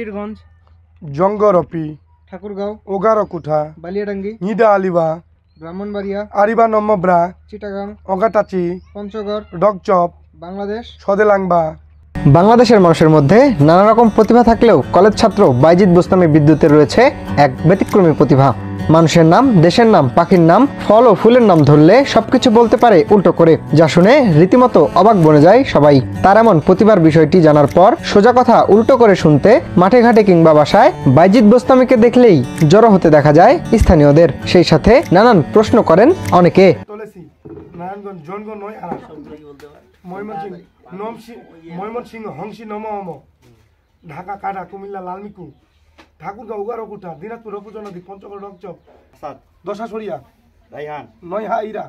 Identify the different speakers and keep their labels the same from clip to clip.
Speaker 1: পীরগঞ্জ,
Speaker 2: জঙ্গরপি,
Speaker 1: ঠাকুরগাঁও,
Speaker 2: ওগারকুঠা,
Speaker 1: বালিয়াডাঙ্গি,
Speaker 2: নিদা আলিবা,
Speaker 1: ব্রাহ্মণবাড়িয়া,
Speaker 2: আরিবা নম্বব্রা,
Speaker 1: চিটাগাং,
Speaker 2: অগাটাচি,
Speaker 1: পঞ্চগড়,
Speaker 2: ডকচপ,
Speaker 1: বাংলাদেশ।
Speaker 2: সদেলাংবা।
Speaker 3: বাংলাদেশের মানুষের মধ্যে নানা রকম প্রতিভা থাকলেও কলেজ ছাত্র বাইজিদ বোস্তামি বিদ্যুতের রয়েছে এক ব্যতিক্রমী প্রতিভা। মানুষের নাম, দেশের নাম, পাখির নাম, ফল ও ফুলের নাম ধরলে সবকিছু বলতে পারে উল্টো করে, যা শুনে রীতিমতো অবাক বনে যায় সবাই। তার এমন প্রতিভার বিষয়টি জানার পর সোজা কথা উল্টো করে শুনতে মাঠে ঘাটে কিংবা বাসায় বাইজিদ বোস্তামিকে দেখলেই জড়ো হতে দেখা যায় স্থানীয়দের। সেই সাথে নানান প্রশ্ন করেন অনেকে।
Speaker 2: নারায়ণগঞ্জ, জনগণ নয় আর ময়মনসিংহ, হংসি নম, ঢাকা কাটা, কুমিল্লা লালমিকু, ঠাকুরগাঁও, ওগারকুঠা, দিনাজপুর রপুজনদী, পঞ্চগড়, ডকচপ, দশাসরিয়া, নয়হা ইরা।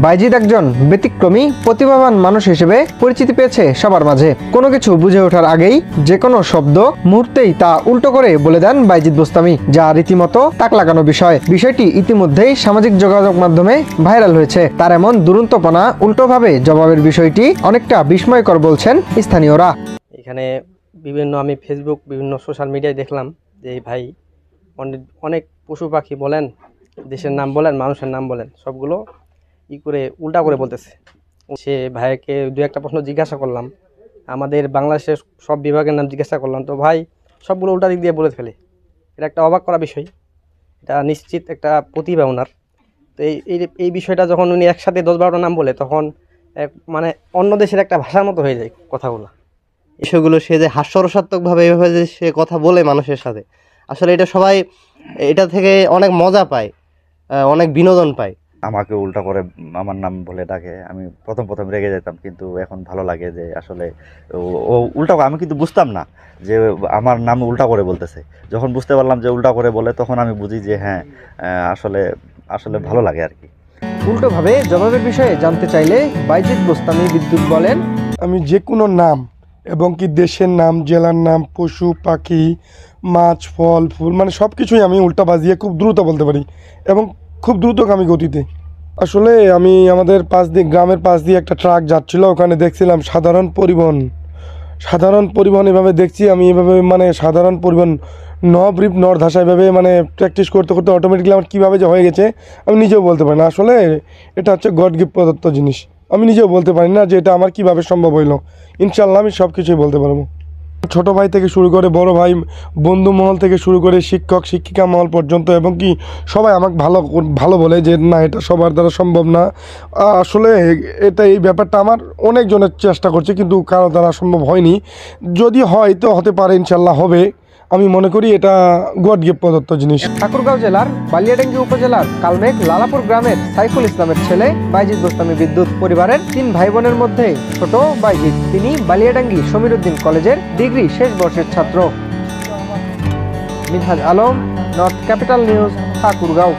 Speaker 3: বাইজিদ একজন ব্যতিক্রমী প্রতিভাবান মানুষ হিসেবে পরিচিতি পেয়েছে সবার মাঝে। কোনো কিছু বুঝে ওঠার আগেই যে কোনো শব্দ মুহূর্তেই তা উল্টো করে বলে দেন বাইজিদ বোস্তামি, যা রীতিমতো তাক লাগানো বিষয়। বিষয়টি ইতিমধ্যেই সামাজিক যোগাযোগ মাধ্যমে ভাইরাল হয়েছে। তার এমন দুরন্তপনা, উল্টোভাবে জবাবের বিষয়টি অনেকটা বিস্ময়কর বলছেন স্থানীয়রা।
Speaker 4: এখানে আমি ফেসবুক, বিভিন্ন সোশ্যাল মিডিয়ায় দেখলাম যে এই ভাই অনেক পশু পাখি বলেন, দেশের নাম বলেন, মানুষের নাম বলেন, সবগুলো করে উল্টা করে বলতেছে। সে ভাইকে দু একটা প্রশ্ন জিজ্ঞাসা করলাম, আমাদের বাংলাদেশের সব বিভাগের নাম জিজ্ঞাসা করলাম, তো ভাই সবগুলো উল্টা দিক দিয়ে বলে ফেলে। এটা একটা অবাক করা বিষয়, এটা নিশ্চিত একটা প্রতিভা ওনার। তো এই বিষয়টা যখন উনি একসাথে 10-12টা নাম বলে, তখন মানে অন্য দেশের একটা ভাষার মতো হয়ে যায় কথাগুলো।
Speaker 5: বিষয়গুলো সে যে হাস্যরসাত্মকভাবে এভাবে যে সে কথা বলে মানুষের সাথে, আসলে এটা সবাই এটা থেকে অনেক মজা পায়, অনেক বিনোদন পায়।
Speaker 6: আমাকে উল্টা করে আমার নাম বলে ডাকে। আমি প্রথম রেগে যেতাম, কিন্তু এখন ভালো লাগে যে আসলে ও উল্টা, আমি কিন্তু বুঝতাম না যে আমার নাম উল্টা করে বলতেছে। যখন বুঝতে পারলাম যে উল্টা করে বলে, তখন আমি বুঝি যে হ্যাঁ, আসলে ভালো লাগে আর কি।
Speaker 3: উল্টোভাবে জবাবের বিষয়ে জানতে চাইলে বাইজিদ বোস্তামি বিদ্যুৎ বলেন,
Speaker 2: আমি যে কোনো নাম এবং কি দেশের নাম, জেলার নাম, পশু পাখি, মাছ, ফল ফুল, মানে সব কিছুই আমি উল্টা বাজিয়ে খুব দ্রুত বলতে পারি এবং খুব দ্রুতগামী গতিতে। আসলে আমি আমাদের গ্রামের পাশ দিয়ে একটা ট্রাক যাচ্ছিল, ওখানে দেখছিলাম সাধারণ পরিবহন এভাবে দেখছি আমি, এভাবে মানে সাধারণ পরিবহন নরধাসা এভাবে মানে প্র্যাকটিস করতে করতে অটোমেটিকলি আমার কীভাবে যে হয়ে গেছে আমি নিজেও বলতে পারি না। আসলে এটা হচ্ছে গড গিফট প্রদত্ত জিনিস, আমি নিজেও বলতে পারি না যে এটা আমার কীভাবে সম্ভব হইলো। ইনশাল্লাহ আমি সব কিছুই বলতে পারবো। ছোট ভাই থেকে শুরু করে বড় ভাই, বন্ধু মহল থেকে শুরু করে শিক্ষক শিক্ষিকা মহল পর্যন্ত, এবং কি সবাই আমাকে ভালো বলে যে না, এটা সবার দ্বারা সম্ভব না। আসলে এই ব্যাপারটা আমার অনেকজনের চেষ্টা করছে, কিন্তু কারো দ্বারা সম্ভব হয়নি। যদি হয় তো হতে পারে, ইনশাল্লাহ হবে। আমি মনে করি এটা গড গিফট প্রদত্ত জিনিস।
Speaker 3: ঠাকুরগাঁও জেলার বালিয়াডাঙ্গি উপজেলার কালমেঘ লালাপুর গ্রামের সাইফুল ইসলামের ছেলে বাইজিদ বোস্তামি বিদ্যুৎ পরিবারের 3 ভাই বোনের মধ্যে ছোট বাইজিদ। তিনি বালিয়াডাঙ্গি সমীরউদ্দিন কলেজের ডিগ্রি শেষ বর্ষের ছাত্র। Minhaj Alam, north capital news, Thakurgaon.